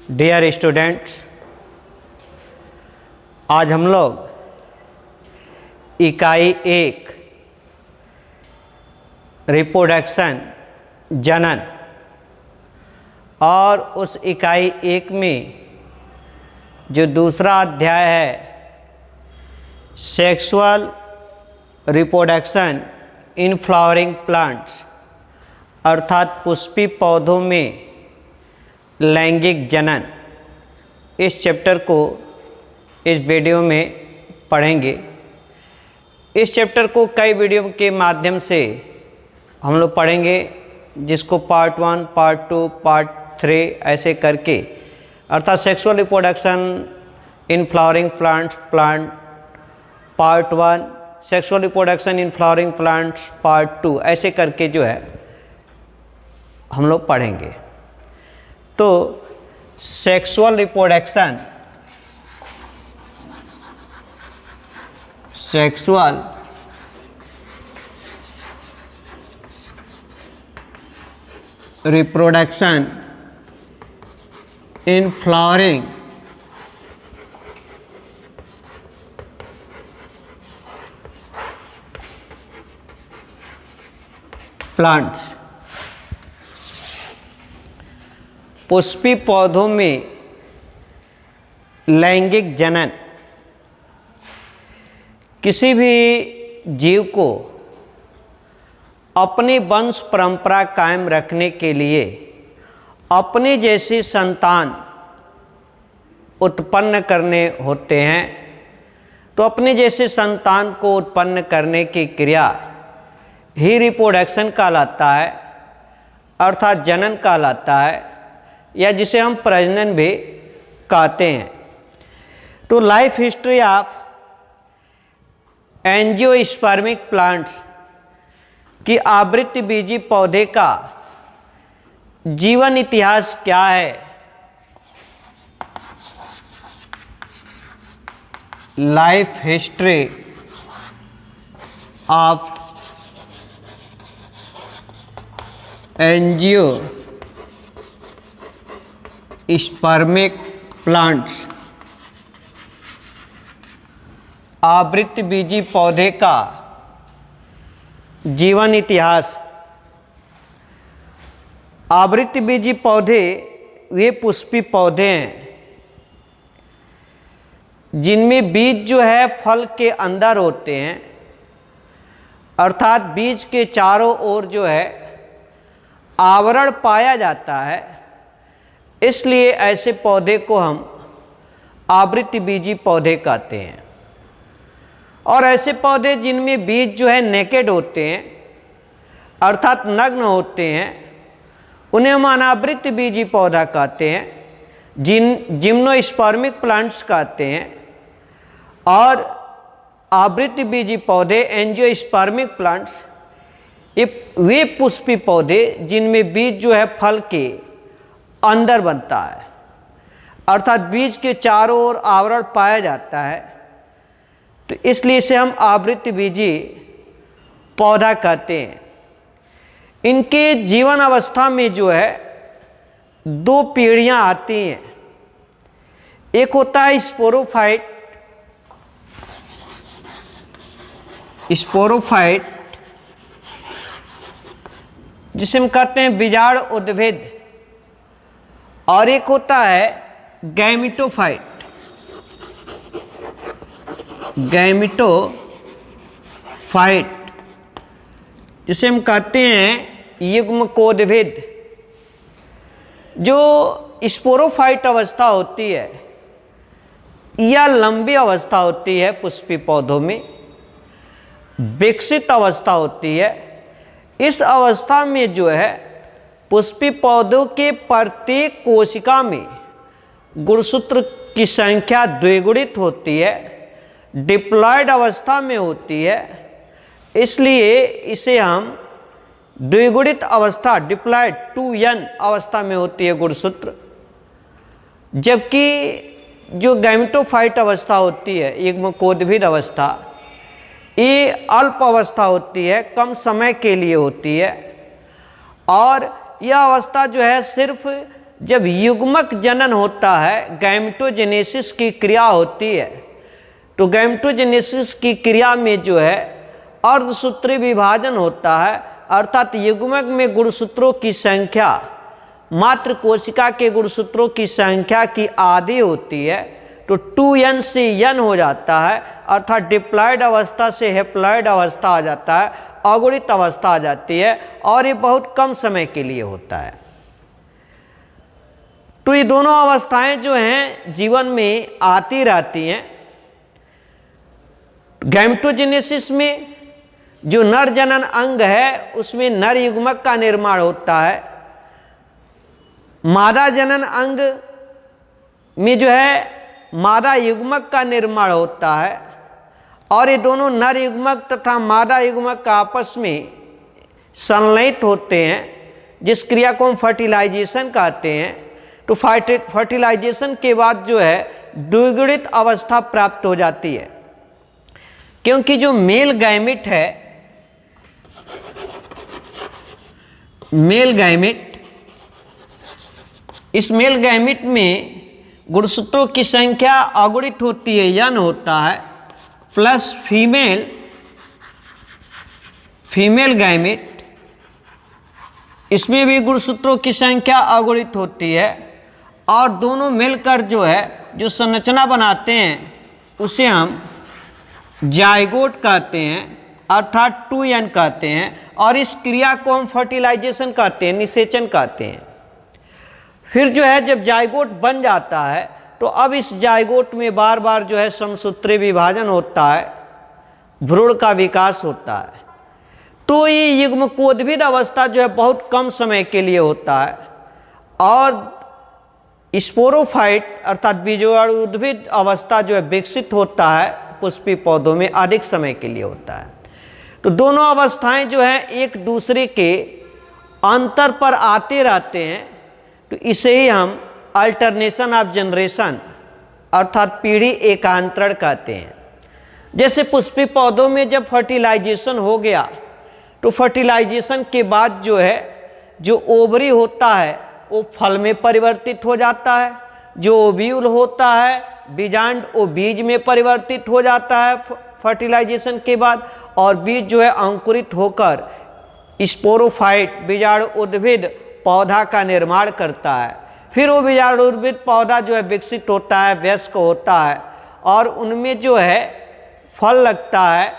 Dear students, आज हम लोग इकाई 1 रिप्रोडक्शन जनन और उस इकाई 1 में जो दूसरा अध्याय है sexual reproduction in flowering plants अर्थात पुष्पी पौधों में लैंगिक जनन, इस चैप्टर को इस वीडियो में पढ़ेंगे। इस चैप्टर को कई वीडियो के माध्यम से हम लोग पढ़ेंगे, जिसको पार्ट 1, पार्ट 2, पार्ट 3 ऐसे करके, अर्थात sexual reproduction in flowering plants part 1, sexual reproduction in flowering plants part 2 ऐसे करके जो है हम लोग पढ़ेंगे। तो sexual reproduction in flowering plants, Pushpi पौधों में लैंगिक जनन किसी भी जीव को अपनी वंश परंपरा कायम रखने के लिए अपने जैसी संतान उत्पन्न करने होते हैं। तो अपने जैसे संतान को उत्पन्न करने की क्रिया ही रिप्रोडक्शन कहलाता है, अर्थात जनन कहलाता है, या जिसे हम प्रजनन भी कहते हैं। तो life history of angiospermic plants की आवृतबीजी पौधे का जीवन इतिहास क्या है? Life history of angiospermic plants, आवृतबीजी पौधे का जीवन इतिहास। आवृतबीजी पौधे वे पुष्पी पौधे हैं जिनमें बीज जो है फल के अंदर होते हैं, अर्थात बीज के चारों ओर जो है आवरण पाया जाता है, इसलिए ऐसे पौधे को हम आवृतबीजी पौधे कहते हैं। और ऐसे पौधे जिनमें बीज जो है नेकेड होते हैं, अर्थात नग्न होते हैं, उन्हें हम अनावृतबीजी पौधा कहते हैं, जिम्नोस्पर्मिक प्लांट्स कहते हैं। और आवृतबीजी पौधे एंजियोस्पर्मिक प्लांट्स ये वे पुष्पी पौधे जिनमें बीज जो है फल के अंदर बनता है, अर्थात बीज के चारों ओर आवरण पाया जाता है, तो इसलिए इसे हम आवृतबीजी पौधा कहते हैं। इनके जीवन अवस्था में जो है 2 पीढ़ियां आती हैं। एक होता है स्पोरोफाइट, जिसे हम कहते हैं बीजाड़ उद्भिद, और एक होता है गैमिटोफाइट, जिसे हम कहते हैं युग्मकोद्भिद। जो स्पोरोफाइट अवस्था होती है या लंबी अवस्था होती है पुष्पी पौधों में, विकसित अवस्था होती है। इस अवस्था में जो है पुष्पी पौधों के प्रत्येक कोशिका में गुणसूत्र की संख्या द्विगुणित होती है, डिप्लॉयड अवस्था में होती है, इसलिए इसे हम द्विगुणित अवस्था डिप्लॉयड 2n अवस्था में होती है गुणसूत्र। जबकि जो गैमेटोफाइट अवस्था होती है, युग्मकोद्भिद अवस्था, ये अल्प अवस्था होती है, कम समय के लिए होती है, और यह अवस्था जो है सिर्फ जब युग्मक जनन होता है, गैमेटोजेनेसिस की क्रिया होती है, तो गैमेटोजेनेसिस की क्रिया में जो है अर्धसूत्री विभाजन होता है, अर्थात युग्मक में गुणसूत्रों की संख्या मात्र कोशिका के गुणसूत्रों की संख्या की आधी होती है, तो 2n से n हो जाता है, अर्थात डिप्लॉयड अवस्था से हैप्लॉयड अवस्था आ जाता है, अगुणित अवस्था आ जाती है, और ये बहुत कम समय के लिए होता है। तो ये दोनों अवस्थाएं जो हैं जीवन में आती रहती हैं। गैमेटोजेनेसिस में जो नर जनन अंग है उसमें नर युग्मक का निर्माण होता है, मादा जनन अंग में जो है मादा युग्मक का निर्माण होता है, और ये दोनों नर युग्मक तथा मादा युग्मक का आपस में संलयित होते हैं, जिस क्रिया को हम फर्टिलाइजेशन कहते हैं। तो फर्टिलाइजेशन के बाद जो है द्विगुणित अवस्था प्राप्त हो जाती है, क्योंकि जो मेल गैमेट है, मेल गैमेट, इस मेल गैमेट में गुणसूत्रों की संख्या अगुणित होती है, n होता है, प्लस फीमेल गैमेट, इसमें भी गुणसूत्रों की संख्या अगुणित होती है, और दोनों मिलकर जो है जो संरचना बनाते हैं उसे हम जाइगोट कहते हैं, अर्थात 2n कहते हैं, और इस क्रिया को हम फर्टिलाइजेशन कहते हैं, निषेचन कहते हैं। फिर जो है जब जाइगोट बन जाता है तो अब इस जाइगोट में बार बार जो है समसूत्री विभाजन होता है, भ्रूण का विकास होता है। तो ये युग्मकोद्भिद अवस्था जो है बहुत कम समय के लिए होता है, और स्पोरोफाइट अर्थात बीजाणुउद्भिद अवस्था जो है विकसित होता है पुष्पीय पौधों में अधिक समय के लिए होता है। तो दोनों अवस्थाएं जो है एक दूसरे के अंतर पर आते रहते हैं, तो इसे ही हम अल्टरनेशन ऑफ जनरेशन अर्थात पीढ़ी एकांतरण कहते हैं। जैसे पुष्पीय पौधों में जब फर्टिलाइजेशन हो गया तो फर्टिलाइजेशन के बाद जो है जो ओवरी होता है वो फल में परिवर्तित हो जाता है, जो ओव्यूल होता है बीजांड वो बीज में परिवर्तित हो जाता है फर्टिलाइजेशन के बाद, और बीज जो है अंकुरित होकर स्पोरोफाइट बीजाणु उद्भिद पौधा का निर्माण करता है। फिर वो बीजाणु उद्भिद पौधा जो है विकसित होता है, वयस्क होता है, और उनमें जो है फल लगता है।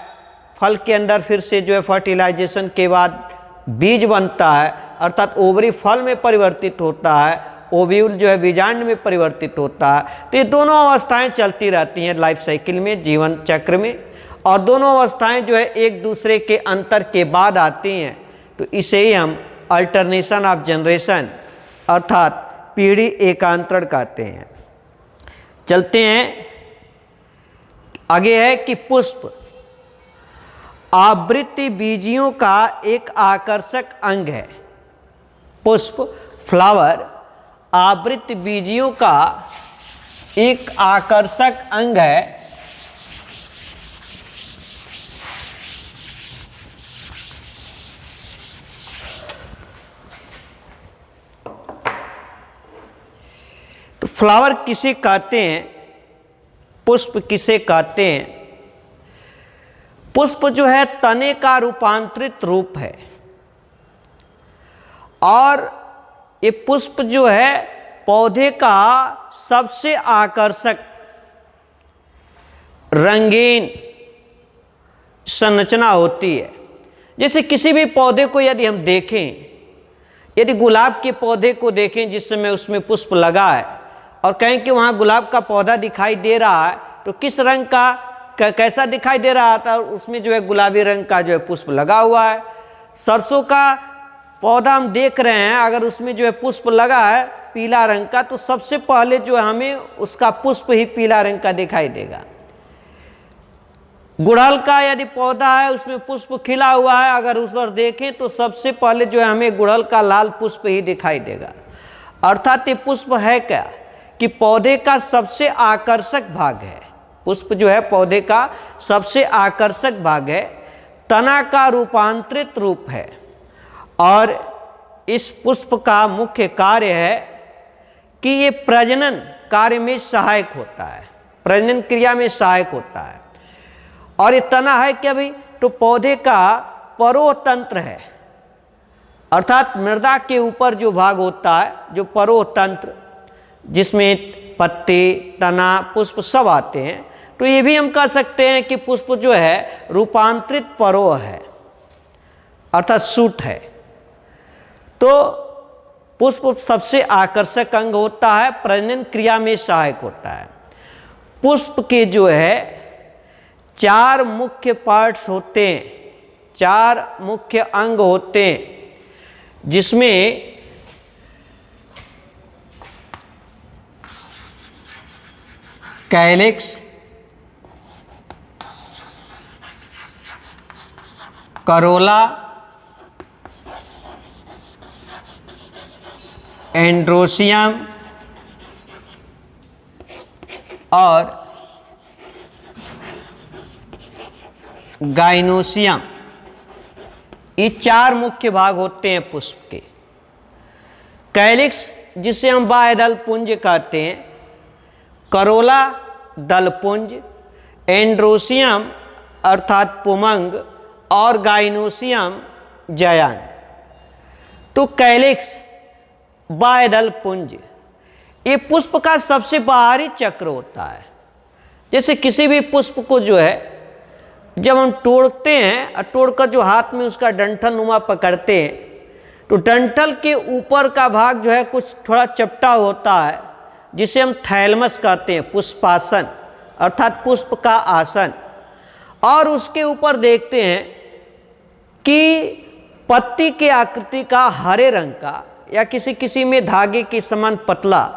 फल के अंदर फिर से जो है फर्टिलाइजेशन के बाद बीज बनता है, अर्थात ओवरी फल में परिवर्तित होता है, ओव्यूल जो है बीजांड में परिवर्तित होता है। तो ये दोनों अवस्थाएं चलती रहती हैं लाइफ साइकिल में, जीवन चक्र में, और दोनों अवस्थाएं जो है एक दूसरे के अंतर के बाद आती हैं। तो इसे ही हम अल्टरनेशन ऑफ जनरेशन अर्थात पीढ़ी एकांतरण कहते हैं। चलते हैं आगे, है कि पुष्प आवृत्ति बीजियों का एक आकर्षक अंग है। पुष्प फ्लावर आवृत्ति बीजियों का एक आकर्षक अंग है। तो फ्लावर किसे कहते हैं, पुष्प किसे कहते हैं? पुष्प जो है तने का रूपांतरित रूप है, और ये पुष्प जो है पौधे का सबसे आकर्षक रंगीन संरचना होती है। जैसे किसी भी पौधे को यदि हम देखें, यदि गुलाब के पौधे को देखें जिस समय उसमें पुष्प लगा है, और कहें कि वहाँ गुलाब का पौधा दिखाई दे रहा है, तो किस रंग का कैसा दिखाई दे रहा था? उसमें जो है गुलाबी रंग का जो है पुष्प लगा हुआ है। सरसों का पौधा हम देख रहे हैं, अगर उसमें जो है पुष्प लगा है पीला रंग का, तो सबसे पहले जो है हमें उसका पुष्प ही पीला रंग का दिखाई देगा। गुड़हल का यदि पौधा है उसमें पुष्प खिला हुआ है, अगर उस पर देखें तो सबसे पहले जो है हमें गुड़हल का लाल पुष्प ही दिखाई देगा। अर्थात ये पुष्प है क्या कि पौधे का सबसे आकर्षक भाग है। पुष्प जो है पौधे का सबसे आकर्षक भाग है, तना का रूपांतरित रूप है, और इस पुष्प का मुख्य कार्य है कि ये प्रजनन कार्य में सहायक होता है, प्रजनन क्रिया में सहायक होता है। और ये तना है क्या भाई, तो पौधे का परोह तंत्र है, अर्थात मृदा के ऊपर जो भाग होता है, जो परोह तंत्र, जिसमें पत्ते, तना, पुष्प सब आते हैं, तो ये भी हम कह सकते हैं कि पुष्प जो है रूपांतरित परोह है, अर्थात सूट है। तो पुष्प सबसे आकर्षक अंग होता है, प्रजनन क्रिया में सहायक होता है। पुष्प के जो है 4 मुख्य पार्ट्स होते हैं, 4 मुख्य अंग होते हैं, जिसमें कैलिक्स, करोला, एंड्रोसियम और गाइनोसियम, ये 4 मुख्य भाग होते हैं पुष्प के। कैलिक्स जिसे हम बाह्यदल पुंज कहते हैं, करोला दलपुंज, एंड्रोसियम अर्थात पुमंग और गाइनोसियम जयांग। तो कैलिक्स बाह्यदल पुंज ये पुष्प का सबसे बाहरी चक्र होता है। जैसे किसी भी पुष्प को जो है जब हम तोड़ते हैं और तोड़कर जो हाथ में उसका डंठल नुमा पकड़ते हैं, तो डंठल के ऊपर का भाग जो है कुछ थोड़ा चपटा होता है, जिसे हम थैलमस कहते हैं, पुष्पासन अर्थात पुष्प का आसन। और उसके ऊपर देखते हैं कि पत्ती के आकृति का हरे रंग का या किसी किसी में धागे के समान पतला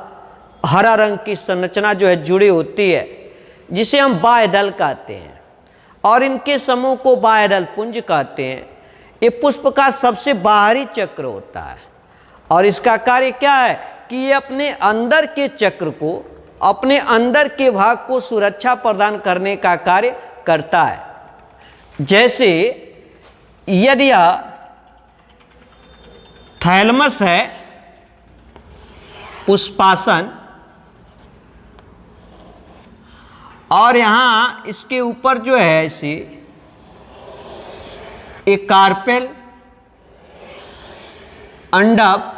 हरा रंग की संरचना जो है जुड़ी होती है, जिसे हम बाह्यदल कहते हैं, और इनके समूह को बाह्यदल पुंज कहते हैं। ये पुष्प का सबसे बाहरी चक्र होता है और इसका कार्य क्या है कि ये अपने अंदर के चक्र को, अपने अंदर के भाग को सुरक्षा प्रदान करने का कार्य करता है। जैसे यदि यह थैलमस है, पुष्पासन, और यहां इसके ऊपर जो है ऐसे एक कार्पेल, अंडप,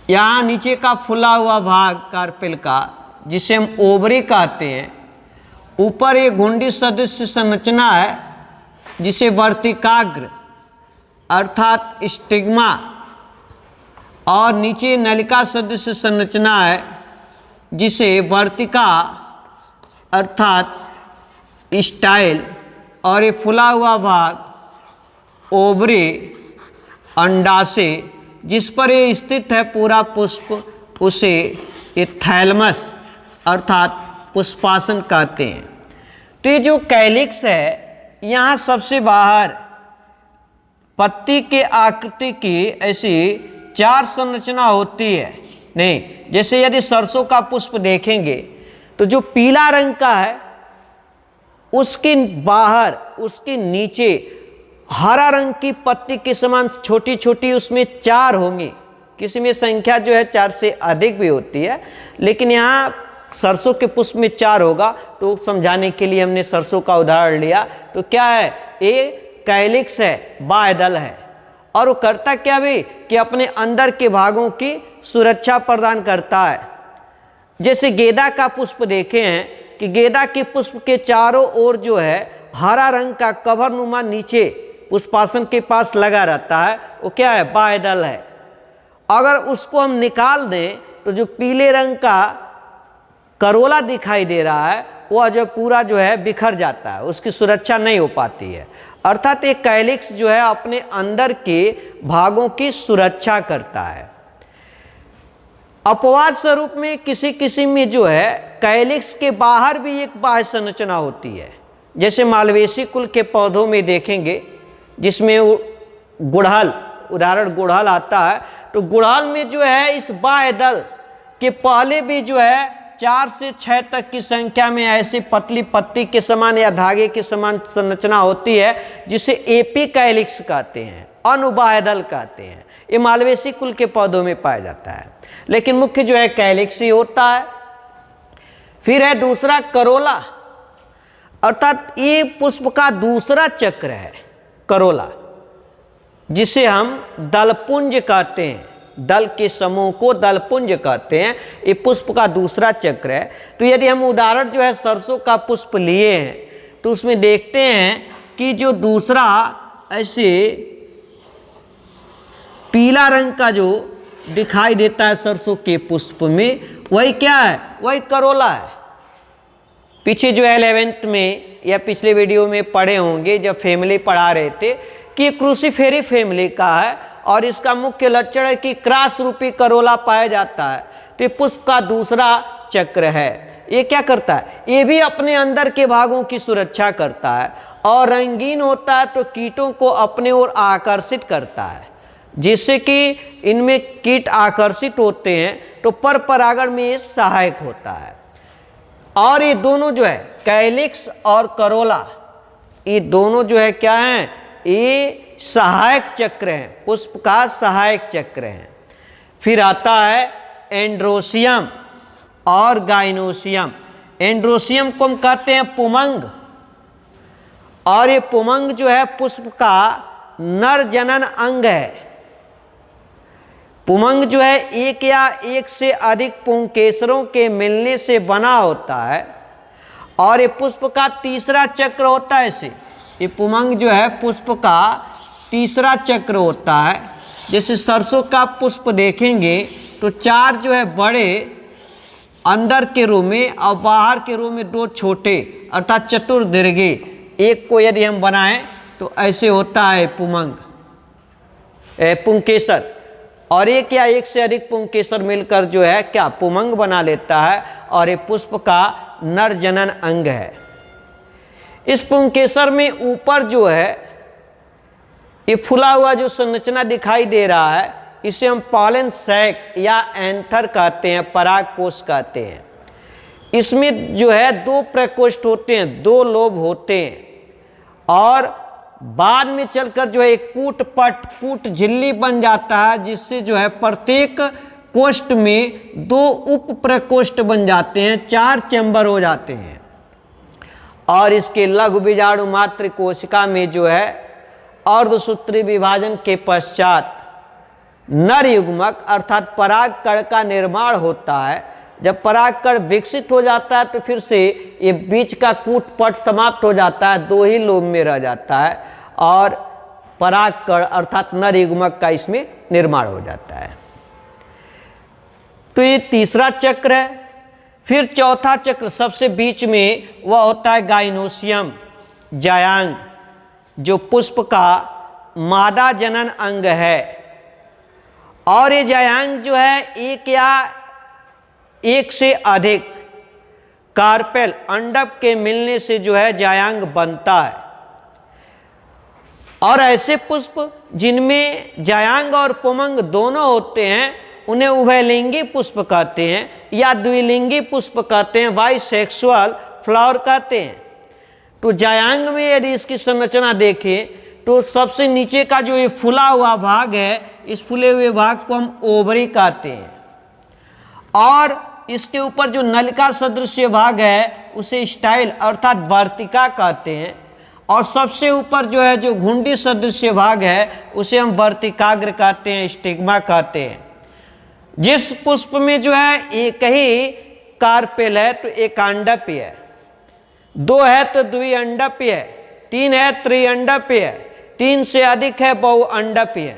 यहां नीचे का फुला हुआ भाग कार्पेल का जिसे हम ओवरी कहते हैं, ऊपर एक घुंडी सदृश संरचना है जिसे वर्तिकाग्र अर्थात स्टिग्मा, और नीचे नलिका सदृश संरचना है जिसे वर्तिका अर्थात स्टाइल, और ये फुला हुआ भाग ओवरी अंडाशय जिस पर ये स्थित है पूरा पुष्प, उसे ये थैलमस अर्थात पुष्पासन कहते हैं। तो ये जो कैलिक्स है, यहाँ सबसे बाहर पत्ती के आकृति की ऐसी 4 संरचना होती है। नहीं, जैसे यदि सरसों का पुष्प देखेंगे तो जो पीला रंग का है उसके बाहर, उसके नीचे हरा रंग की पत्ती के समान छोटी छोटी उसमें 4 होंगी। किसी में संख्या जो है 4 से अधिक भी होती है, लेकिन यहाँ सरसों के पुष्प में 4 होगा, तो समझाने के लिए हमने सरसों का उदाहरण लिया। तो क्या है, ये कैलिक्स है, बाह्यदल है, और वो करता क्या भी कि अपने अंदर के भागों की सुरक्षा प्रदान करता है। जैसे गेंदा का पुष्प देखे हैं कि गेंदा के पुष्प के चारों ओर जो है हरा रंग का कवरनुमा नीचे पुष्पासन के पास लगा रहता है, वो क्या है, बाह्यदल है। अगर उसको हम निकाल दें तो जो पीले रंग का करोला दिखाई दे रहा है वह जो पूरा जो है बिखर जाता है, उसकी सुरक्षा नहीं हो पाती है। अर्थात एक कैलिक्स जो है अपने अंदर के भागों की सुरक्षा करता है। अपवाद स्वरूप में किसी किसी में जो है कैलिक्स के बाहर भी एक बाह्य संरचना होती है। जैसे मालवेसी कुल के पौधों में देखेंगे जिसमें गुड़हल, उदाहरण गुड़हल आता है, तो गुड़हल में जो है इस बाह्यदल के पहले भी जो है 4 से 6 तक की संख्या में ऐसी पतली पत्ती के समान या धागे के समान संरचना होती है जिसे एपी कैलिक्स कहते हैं, अनुबाह्यदल कहते हैं। ये मालवेसी कुल के पौधों में पाया जाता है, लेकिन मुख्य जो है कैलिक्स ही होता है। फिर है दूसरा करोला, अर्थात ये पुष्प का दूसरा चक्र है करोला, जिसे हम दलपुंज कहते हैं। दल के समूह को दलपुंज कहते हैं। ये पुष्प का दूसरा चक्र है। तो यदि हम उदाहरण जो है सरसों का पुष्प लिए हैं तो उसमें देखते हैं कि जो दूसरा ऐसे पीला रंग का जो दिखाई देता है सरसों के पुष्प में, वही क्या है, वही करोला है। पीछे जो है 11th में या पिछले वीडियो में पढ़े होंगे जब फैमिली पढ़ा रहे थे कि क्रूसीफेरी फैमिली का है और इसका मुख्य लक्षण है कि क्रॉस रूपी करोला पाया जाता है। तो ये पुष्प का दूसरा चक्र है। ये क्या करता है, ये भी अपने अंदर के भागों की सुरक्षा करता है और रंगीन होता है तो कीटों को अपने ओर आकर्षित करता है, जिससे कि इनमें कीट आकर्षित होते हैं तो पर परागण में ये सहायक होता है। और ये दोनों जो है कैलिक्स और करोला, ये दोनों जो है क्या हैं, ये सहायक चक्र हैं, पुष्प का सहायक चक्र है। फिर आता है एंड्रोसियम और गाइनोसियम। एंड्रोसियम को हम कहते हैं पुमंग, और ये पुमंग जो है पुष्प का नर जनन अंग है। पुमंग जो है एक या एक से अधिक पुंकेसरों के मिलने से बना होता है और ये पुष्प का तीसरा चक्र होता है। इसे ये पुमंग जो है पुष्प का तीसरा चक्र होता है। जैसे सरसों का पुष्प देखेंगे तो 4 जो है बड़े अंदर के रो में और बाहर के रो में 2 छोटे, अर्थात चतुर्दीर्घी एक को यदि हम बनाएं तो ऐसे होता है पुमंग पुंकेसर, और एक या एक से अधिक पुंकेसर मिलकर जो है क्या पुमंग बना लेता है और ये पुष्प का नर जनन अंग है। इस पुंकेसर में ऊपर जो है ये फुला हुआ जो संरचना दिखाई दे रहा है, इसे हम पॉलन सैक या एंथर कहते हैं, पराग कोष कहते हैं। इसमें जो है 2 प्रकोष्ठ होते हैं, 2 लोब होते हैं और बाद में चलकर जो है एक कूट झिल्ली बन जाता है, जिससे जो है प्रत्येक कोष्ठ में 2 उप प्रकोष्ठ बन जाते हैं, 4 चैम्बर हो जाते हैं। और इसके लघु बीजाणु मात्र कोशिका में जो है अर्धसूत्री विभाजन के पश्चात नर युग्मक अर्थात परागकण का निर्माण होता है। जब परागकण विकसित हो जाता है तो फिर से ये बीच का कूटपट समाप्त हो जाता है, 2 ही लोब में रह जाता है और परागकण अर्थात नर युग्मक का इसमें निर्माण हो जाता है। तो ये तीसरा चक्र है। फिर चौथा चक्र सबसे बीच में वह होता है गाइनोसियम, जायांग, जो पुष्प का मादा जनन अंग है। और ये जायांग जो है एक या एक से अधिक कार्पेल अंडक के मिलने से जो है जायांग बनता है। और ऐसे पुष्प जिनमें जायांग और पुमंग दोनों होते हैं उन्हें उभयलिंगी पुष्प कहते हैं या द्विलिंगी पुष्प कहते हैं, बाइसेक्सुअल फ्लावर कहते हैं। तो जायांग में यदि इसकी संरचना देखें तो सबसे नीचे का जो ये फूला हुआ भाग है, इस फूले हुए भाग को हम ओवरी कहते हैं, और इसके ऊपर जो नलिका सदृश भाग है उसे स्टाइल अर्थात वर्तिका कहते हैं, और सबसे ऊपर जो है जो घुंडी सदृश भाग है उसे हम वर्तिकाग्र कहते हैं, स्टिग्मा कहते हैं। जिस पुष्प में जो है एक ही कार्पेल है तो एकांडप्य है, 2 है तो द्विअंडप्य है, 3 है त्रिअंडप्य है, 3 से अधिक है बहुअंडप्य है।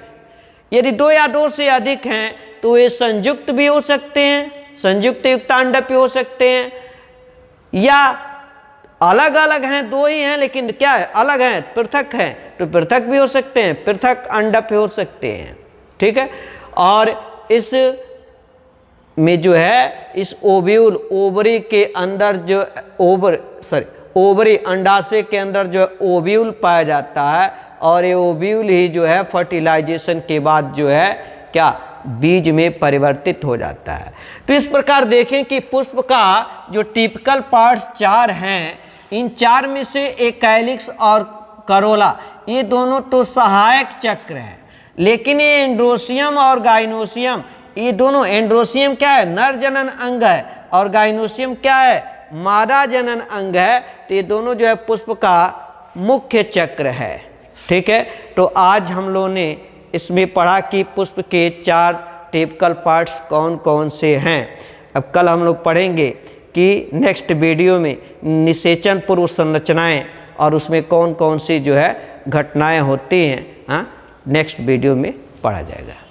यदि 2 या 2 से अधिक हैं तो ये संयुक्त भी हो सकते हैं, संयुक्त युक्तांडप्य हो सकते हैं, या अलग अलग हैं, 2 ही हैं लेकिन क्या है अलग हैं, पृथक हैं तो पृथक भी हो सकते हैं, पृथक अंडप्य हो सकते हैं। ठीक है। और इस में जो है इस ओव्यूल ओवरी के अंदर जो ओवरी अंडाशय के अंदर जो है ओव्यूल पाया जाता है, और ये ओव्यूल ही जो है फर्टिलाइजेशन के बाद जो है क्या बीज में परिवर्तित हो जाता है। तो इस प्रकार देखें कि पुष्प का जो टिपिकल पार्ट्स 4 हैं, इन 4 में से एक कैलिक्स और करोला ये दोनों तो सहायक चक्र हैं। लेकिन ये एंड्रोसियम और गाइनोसियम, ये दोनों, एंड्रोसियम क्या है, नर जनन अंग है, और गाइनोसियम क्या है, मादा जनन अंग है। तो ये दोनों जो है पुष्प का मुख्य चक्र है। ठीक है, तो आज हम लोगों ने इसमें पढ़ा कि पुष्प के 4 टिपिकल पार्ट्स कौन कौन से हैं। अब कल हम लोग पढ़ेंगे कि नेक्स्ट वीडियो में निषेचन पूर्व संरचनाएं और उसमें कौन कौन सी जो है घटनाएं होती हैं। हाँ, नेक्स्ट वीडियो में पढ़ा जाएगा।